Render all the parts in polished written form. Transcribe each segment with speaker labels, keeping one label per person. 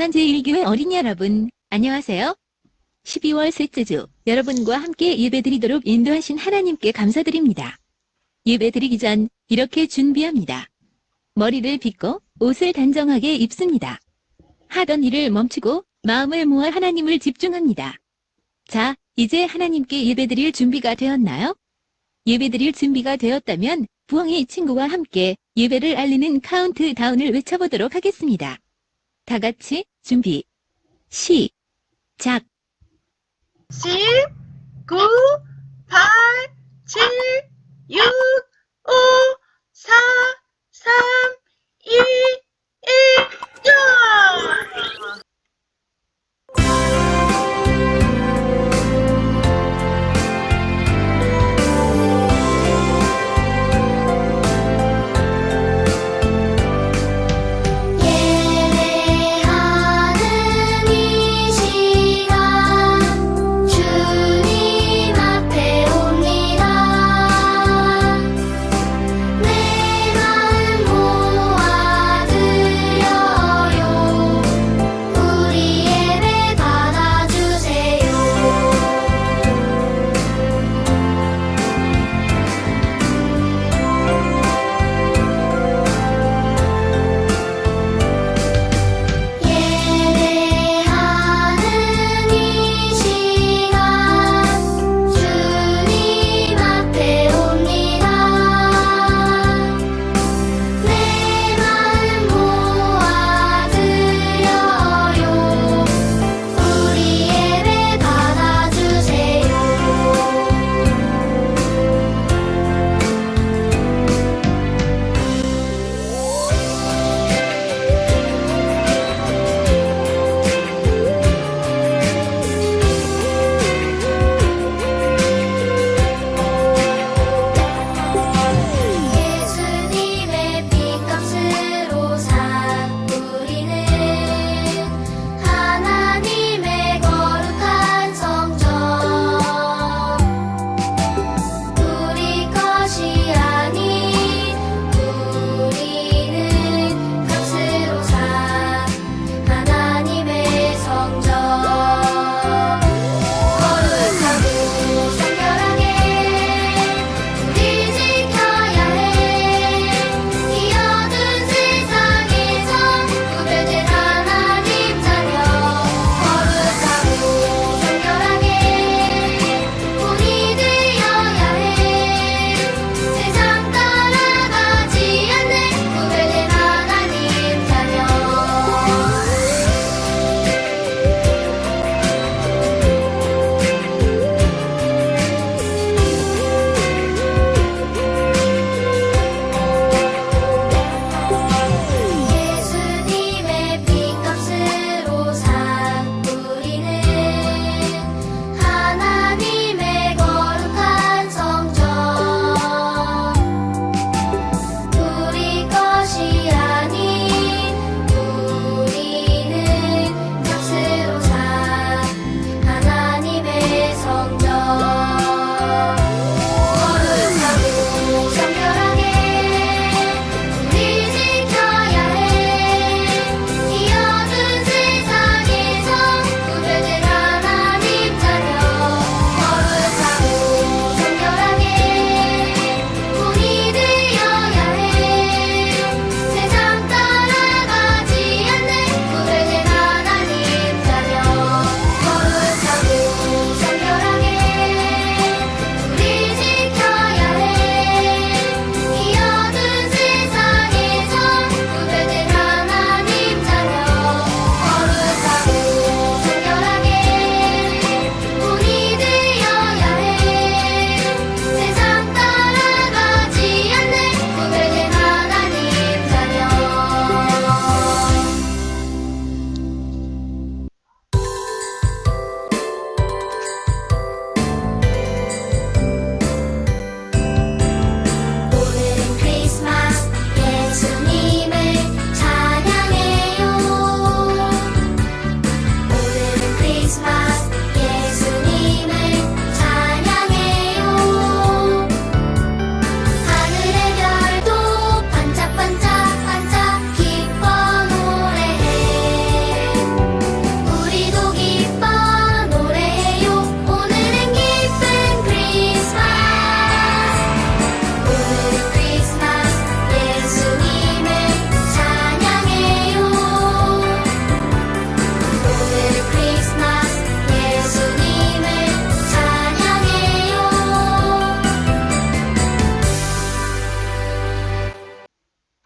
Speaker 1: 부산 제1교회 어린이 여러분, 안녕하세요. 12월 셋째 주, 여러분과 함께 예배드리도록 인도하신 하나님께 감사드립니다. 예배드리기 전 이렇게 준비합니다. 머리를 빗고 옷을 단정하게 입습니다. 하던 일을 멈추고 마음을 모아 하나님을 집중합니다. 자, 이제 하나님께 예배드릴 준비가 되었나요? 예배드릴 준비가 되었다면 부엉이 친구와 함께 예배를 알리는 카운트다운을 외쳐보도록 하겠습니다. 다 같이 준비, 시작.
Speaker 2: 10, 9, 8, 7, 6, 5, 4, 3, 2, 1, 야!
Speaker 3: 예배하는 이 시간 주님 앞에 옵니다. 내 마음 모아 드려요.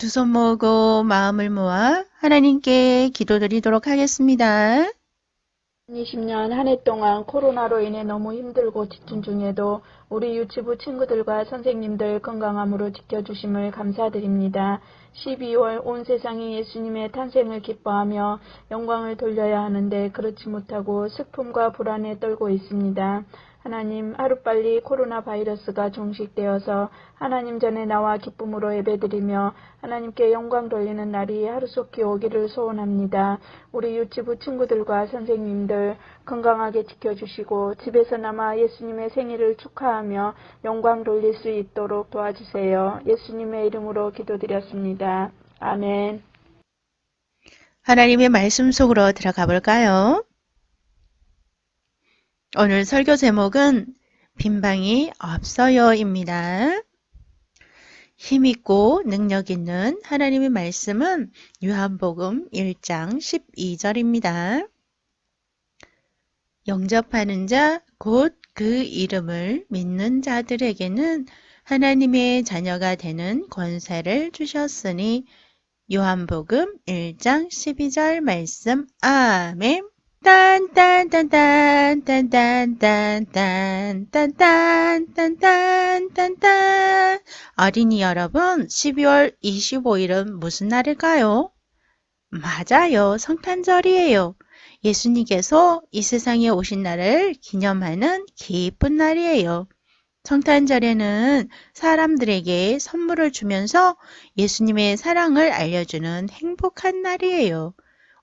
Speaker 2: 두 손 모으고 마음을 모아 하나님께 기도드리도록 하겠습니다.
Speaker 4: 2020년 한 해 동안 코로나로 인해 너무 힘들고 지친 중에도 우리 유치부 친구들과 선생님들 건강함으로 지켜주심을 감사드립니다. 12월 온 세상이 예수님의 탄생을 기뻐하며 영광을 돌려야 하는데 그렇지 못하고 슬픔과 불안에 떨고 있습니다. 하나님, 하루빨리 코로나 바이러스가 종식되어서 하나님 전에 나와 기쁨으로 예배드리며 하나님께 영광 돌리는 날이 하루속히 오기를 소원합니다. 우리 유치부 친구들과 선생님들 건강하게 지켜주시고 집에서나마 예수님의 생일을 축하하며 영광 돌릴 수 있도록 도와주세요. 예수님의 이름으로 기도드렸습니다. 아멘.
Speaker 2: 하나님의 말씀 속으로 들어가 볼까요? 오늘 설교 제목은 빈방이 없어요입니다. 힘있고 능력있는 하나님의 말씀은 요한복음 1장 12절입니다. 영접하는 자, 곧 그 이름을 믿는 자들에게는 하나님의 자녀가 되는 권세를 주셨으니 요한복음 1장 12절 말씀. 아멘. 딴딴딴딴딴딴딴딴딴딴딴딴 어린이 여러분, 12월 25일은 무슨 날일까요? 맞아요. 성탄절이에요. 예수님께서 이 세상에 오신 날을 기념하는 기쁜 날이에요. 성탄절에는 사람들에게 선물을 주면서 예수님의 사랑을 알려주는 행복한 날이에요.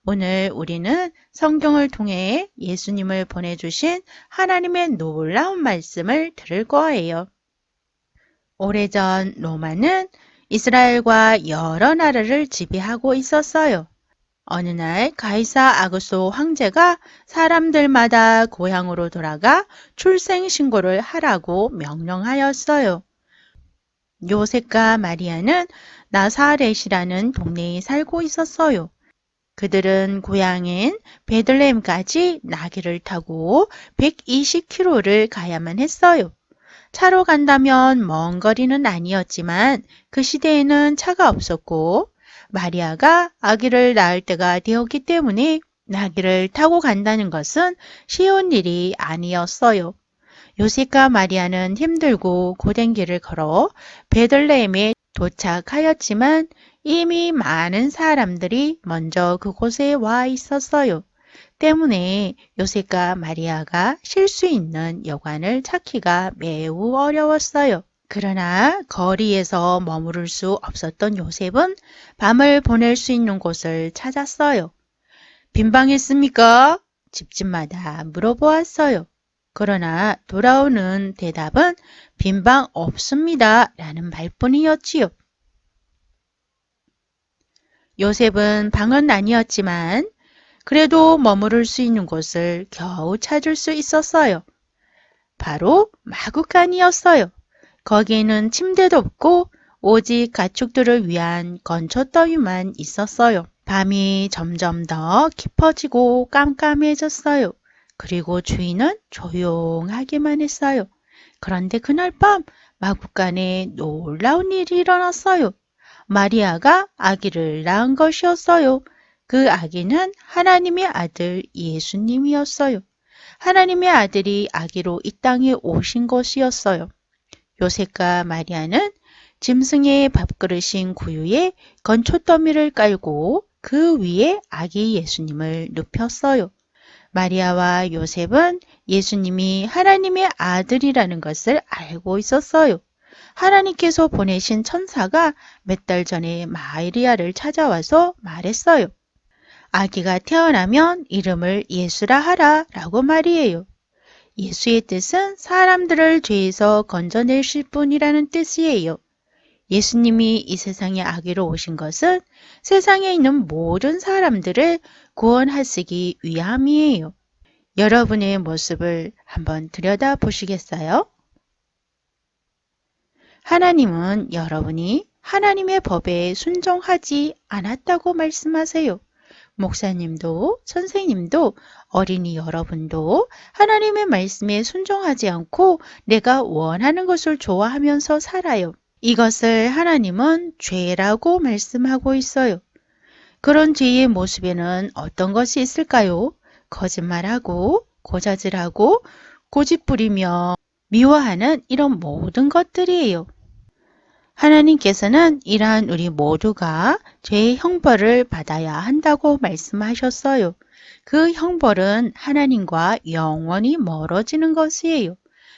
Speaker 2: 오늘 우리는 성경을 통해 예수님을 보내주신 하나님의 놀라운 말씀을 들을 거예요. 오래전 로마는 이스라엘과 여러 나라를 지배하고 있었어요. 어느 날 가이사 아구소 황제가 사람들마다 고향으로 돌아가 출생 신고를 하라고 명령하였어요. 요셉과 마리아는 나사렛이라는 동네에 살고 있었어요. 그들은 고향인 베들레헴까지 나귀를 타고 120km를 가야만 했어요. 차로 간다면 먼 거리는 아니었지만 그 시대에는 차가 없었고 마리아가 아기를 낳을 때가 되었기 때문에 나귀를 타고 간다는 것은 쉬운 일이 아니었어요. 요셉과 마리아는 힘들고 고된 길을 걸어 베들레헴에 도착하였지만 이미 많은 사람들이 먼저 그곳에 와 있었어요. 때문에 요셉과 마리아가 쉴 수 있는 여관을 찾기가 매우 어려웠어요. 그러나 거리에서 머무를 수 없었던 요셉은 밤을 보낼 수 있는 곳을 찾았어요. 빈방했습니까? 집집마다 물어보았어요. 그러나 돌아오는 대답은 빈방 없습니다 라는 말뿐이었지요. 요셉은 방은 아니었지만 그래도 머무를 수 있는 곳을 겨우 찾을 수 있었어요. 바로 마구간이었어요. 거기에는 침대도 없고 오직 가축들을 위한 건초더위만 있었어요. 밤이 점점 더 깊어지고 깜깜해졌어요. 그리고 주인은 조용하기만 했어요. 그런데 그날 밤 마구간에 놀라운 일이 일어났어요. 마리아가 아기를 낳은 것이었어요. 그 아기는 하나님의 아들 예수님이었어요. 하나님의 아들이 아기로 이 땅에 오신 것이었어요. 요셉과 마리아는 짐승의 밥그릇인 구유에 건초더미를 깔고 그 위에 아기 예수님을 눕혔어요. 마리아와 요셉은 예수님이 하나님의 아들이라는 것을 알고 있었어요. 하나님께서 보내신 천사가 몇 달 전에 마리아를 찾아와서 말했어요. 아기가 태어나면 이름을 예수라 하라 라고 말이에요. 예수의 뜻은 사람들을 죄에서 건져내실 분이라는 뜻이에요. 예수님이 이 세상에 아기로 오신 것은 세상에 있는 모든 사람들을 구원하시기 위함이에요. 여러분의 모습을 한번 들여다보시겠어요? 하나님은 여러분이 하나님의 법에 순종하지 않았다고 말씀하세요. 목사님도 선생님도 어린이 여러분도 하나님의 말씀에 순종하지 않고 내가 원하는 것을 좋아하면서 살아요. 이것을 하나님은 죄라고 말씀하고 있어요. 그런 죄의 모습에는 어떤 것이 있을까요? 거짓말하고 고자질하고 고집부리며 미워하는 이런 모든 것들이에요. 하나님께서는 이러한 우리 모두가 죄의 형벌을 받아야 한다고 말씀하셨어요. 그 형벌은 하나님과 영원히 멀어지는 것이에요.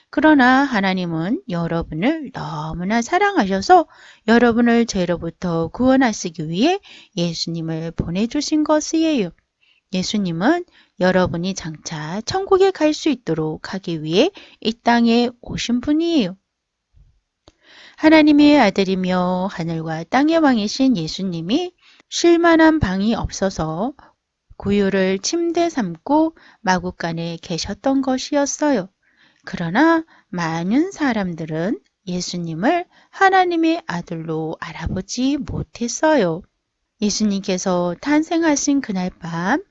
Speaker 2: 그러나 하나님은 여러분을 너무나 사랑하셔서 여러분을 죄로부터 구원하시기 위해 예수님을 보내주신 것이에요. 예수님은 여러분이 장차 천국에 갈 수 있도록 하기 위해 이 땅에 오신 분이에요. 하나님의 아들이며 하늘과 땅의 왕이신 예수님이 쉴만한 방이 없어서 구유를 침대 삼고 마구간에 계셨던 것이었어요. 그러나 많은 사람들은 예수님을 하나님의 아들로 알아보지 못했어요. 예수님께서 탄생하신 그날 밤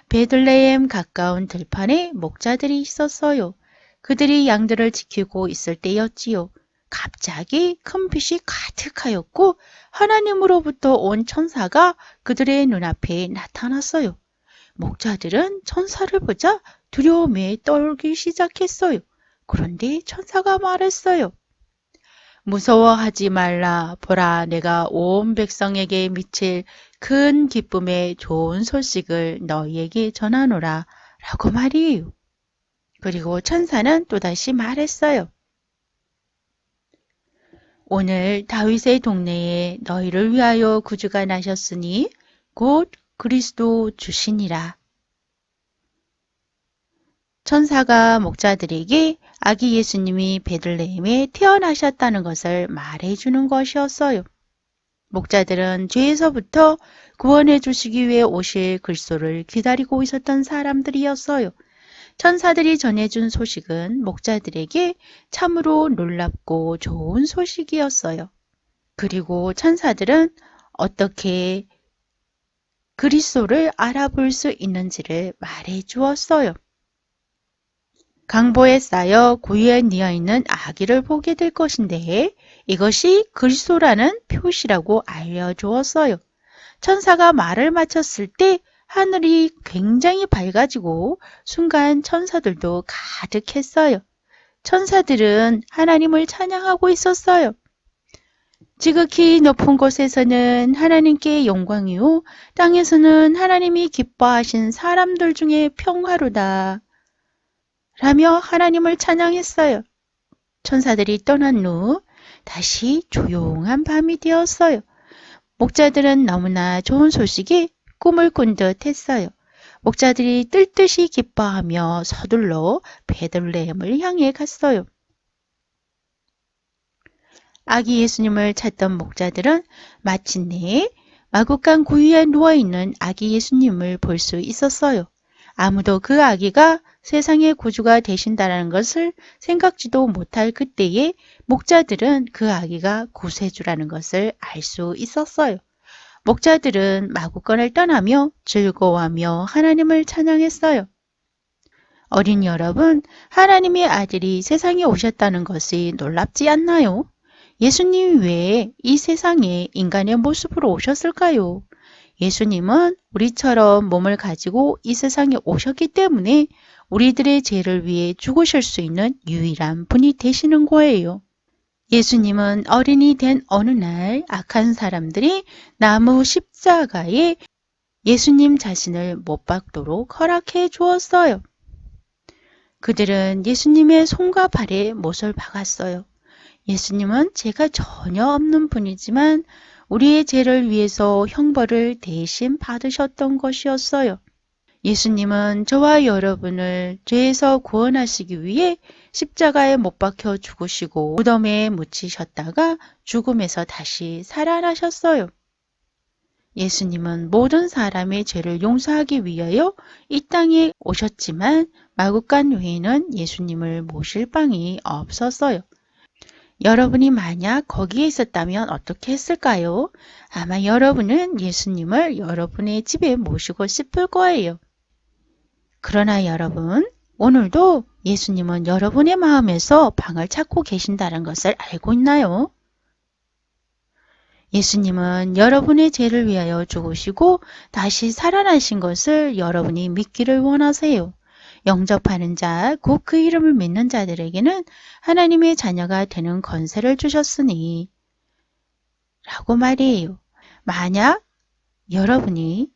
Speaker 2: 베들레헴 가까운 들판에 목자들이 있었어요. 그들이 양들을 지키고 있을 때였지요. 갑자기 큰 빛이 가득하였고 하나님으로부터 온 천사가 그들의 눈앞에 나타났어요. 목자들은 천사를 보자 두려움에 떨기 시작했어요. 그런데 천사가 말했어요. 무서워하지 말라. 보라, 내가 온 백성에게 미칠 큰 기쁨의 좋은 소식을 너희에게 전하노라. 라고 말이에요. 그리고 천사는 또다시 말했어요. 오늘 다윗의 동네에 너희를 위하여 구주가 나셨으니 곧 그리스도 주시니라. 천사가 목자들에게 아기 예수님이 베들레헴에 태어나셨다는 것을 말해주는 것이었어요. 목자들은 죄에서부터 구원해 주시기 위해 오실 그리스도를 기다리고 있었던 사람들이었어요. 천사들이 전해준 소식은 목자들에게 참으로 놀랍고 좋은 소식이었어요. 그리고 천사들은 어떻게 그리스도를 알아볼 수 있는지를 말해 주었어요. 강보에 쌓여 구유에 뉘어있는 아기를 보게 될 것인데 이것이 그리스도라는 표시라고 알려주었어요. 천사가 말을 마쳤을 때 하늘이 굉장히 밝아지고 순간 천사들도 가득했어요. 천사들은 하나님을 찬양하고 있었어요. 지극히 높은 곳에서는 하나님께 영광이요 땅에서는 하나님이 기뻐하신 사람들 중에 평화로다 라며 하나님을 찬양했어요. 천사들이 떠난 후 다시 조용한 밤이 되었어요. 목자들은 너무나 좋은 소식에 꿈을 꾼 듯 했어요. 목자들이 뜰듯이 기뻐하며 서둘러 베들레헴을 향해 갔어요. 아기 예수님을 찾던 목자들은 마침내 마구간 구유에 누워있는 아기 예수님을 볼 수 있었어요. 아무도 그 아기가 세상의 구주가 되신다는 것을 생각지도 못할 그때에 목자들은 그 아기가 구세주라는 것을 알 수 있었어요. 목자들은 마구간을 떠나며 즐거워하며 하나님을 찬양했어요. 어린 여러분, 하나님의 아들이 세상에 오셨다는 것이 놀랍지 않나요? 예수님이 왜 이 세상에 인간의 모습으로 오셨을까요? 예수님은 우리처럼 몸을 가지고 이 세상에 오셨기 때문에 우리들의 죄를 위해 죽으실 수 있는 유일한 분이 되시는 거예요. 예수님은 어린이 된 어느 날 악한 사람들이 나무 십자가에 예수님 자신을 못 박도록 허락해 주었어요. 그들은 예수님의 손과 발에 못을 박았어요. 예수님은 죄가 전혀 없는 분이지만 우리의 죄를 위해서 형벌을 대신 받으셨던 것이었어요. 예수님은 저와 여러분을 죄에서 구원하시기 위해 십자가에 못 박혀 죽으시고 무덤에 묻히셨다가 죽음에서 다시 살아나셨어요. 예수님은 모든 사람의 죄를 용서하기 위하여 이 땅에 오셨지만 마구간 외에는 예수님을 모실 방이 없었어요. 여러분이 만약 거기에 있었다면 어떻게 했을까요? 아마 여러분은 예수님을 여러분의 집에 모시고 싶을 거예요. 그러나 여러분, 오늘도 예수님은 여러분의 마음에서 방을 찾고 계신다는 것을 알고 있나요? 예수님은 여러분의 죄를 위하여 죽으시고 다시 살아나신 것을 여러분이 믿기를 원하세요. 영접하는 자, 곧 그 이름을 믿는 자들에게는 하나님의 자녀가 되는 권세를 주셨으니 라고 말이에요. 만약 여러분이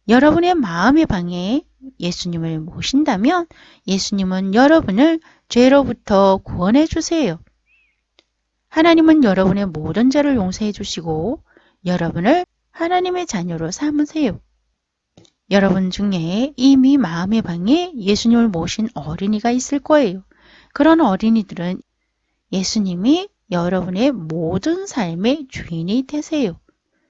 Speaker 2: 여러분의 마음의 방에 예수님을 모신다면 예수님은 여러분을 죄로부터 구원해 주세요. 하나님은 여러분의 모든 죄를 용서해 주시고 여러분을 하나님의 자녀로 삼으세요. 여러분 중에 이미 마음의 방에 예수님을 모신 어린이가 있을 거예요. 그런 어린이들은 예수님이 여러분의 모든 삶의 주인이 되세요.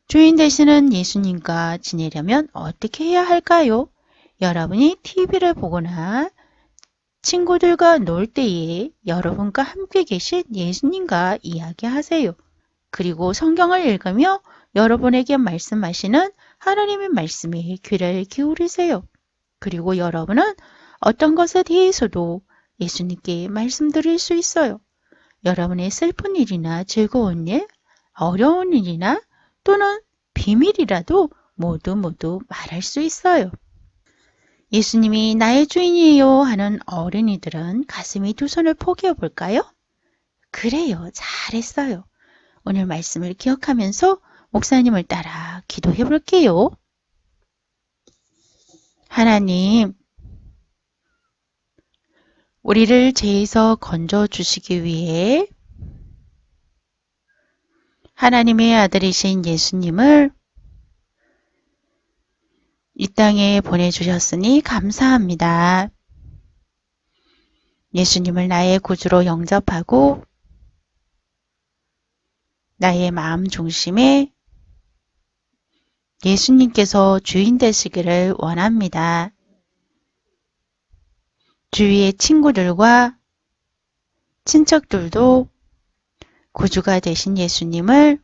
Speaker 2: 주인 되시는 예수님과 지내려면 어떻게 해야 할까요? 여러분이 TV를 보거나 친구들과 놀 때에 여러분과 함께 계신 예수님과 이야기하세요. 그리고 성경을 읽으며 여러분에게 말씀하시는 하나님의 말씀에 귀를 기울이세요. 그리고 여러분은 어떤 것에 대해서도 예수님께 말씀드릴 수 있어요. 여러분의 슬픈 일이나 즐거운 일, 어려운 일이나 또는 비밀이라도 모두 말할 수 있어요. 예수님이 나의 주인이에요 하는 어린이들은 가슴이 두 손을 포개어 볼까요? 그래요. 잘했어요. 오늘 말씀을 기억하면서 목사님을 따라 기도해 볼게요. 하나님, 우리를 죄에서 건져 주시기 위해 하나님의 아들이신 예수님을 이 땅에 보내주셨으니 감사합니다. 예수님을 나의 구주로 영접하고 나의 마음 중심에 예수님께서 주인 되시기를 원합니다. 주위의 친구들과 친척들도 구주가 되신 예수님을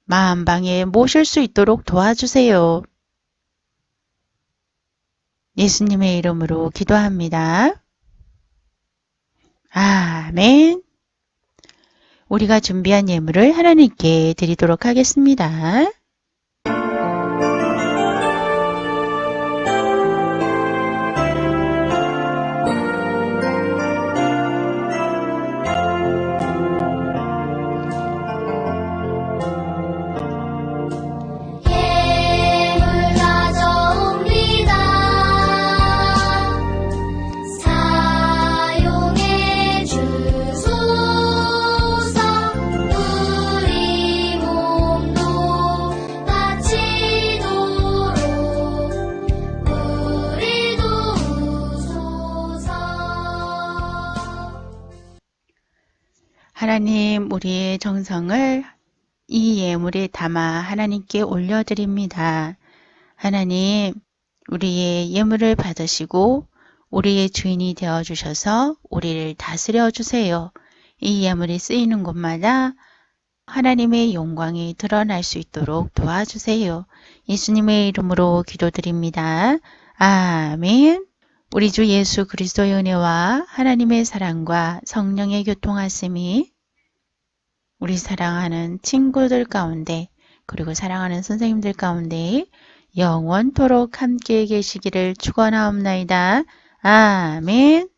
Speaker 2: 마음방에 모실 수 있도록 도와주세요. 예수님의 이름으로 기도합니다. 아멘. 우리가 준비한 예물을 하나님께 드리도록 하겠습니다.
Speaker 3: 예물 가져옵니다. 사용해 주소서. 우리 몸도 바치도록 우리 도우소서.
Speaker 2: 하나님, 우리의 정성을 이 예물에 담아 하나님께 올려드립니다. 하나님, 우리의 예물을 받으시고 우리의 주인이 되어주셔서 우리를 다스려 주세요. 이 예물이 쓰이는 곳마다 하나님의 영광이 드러날 수 있도록 도와주세요. 예수님의 이름으로 기도드립니다. 아멘. 우리 주 예수 그리스도의 은혜와 하나님의 사랑과 성령의 교통하심이 우리 사랑하는 친구들 가운데 그리고 사랑하는 선생님들 가운데 영원토록 함께 계시기를 축원하옵나이다. 아멘.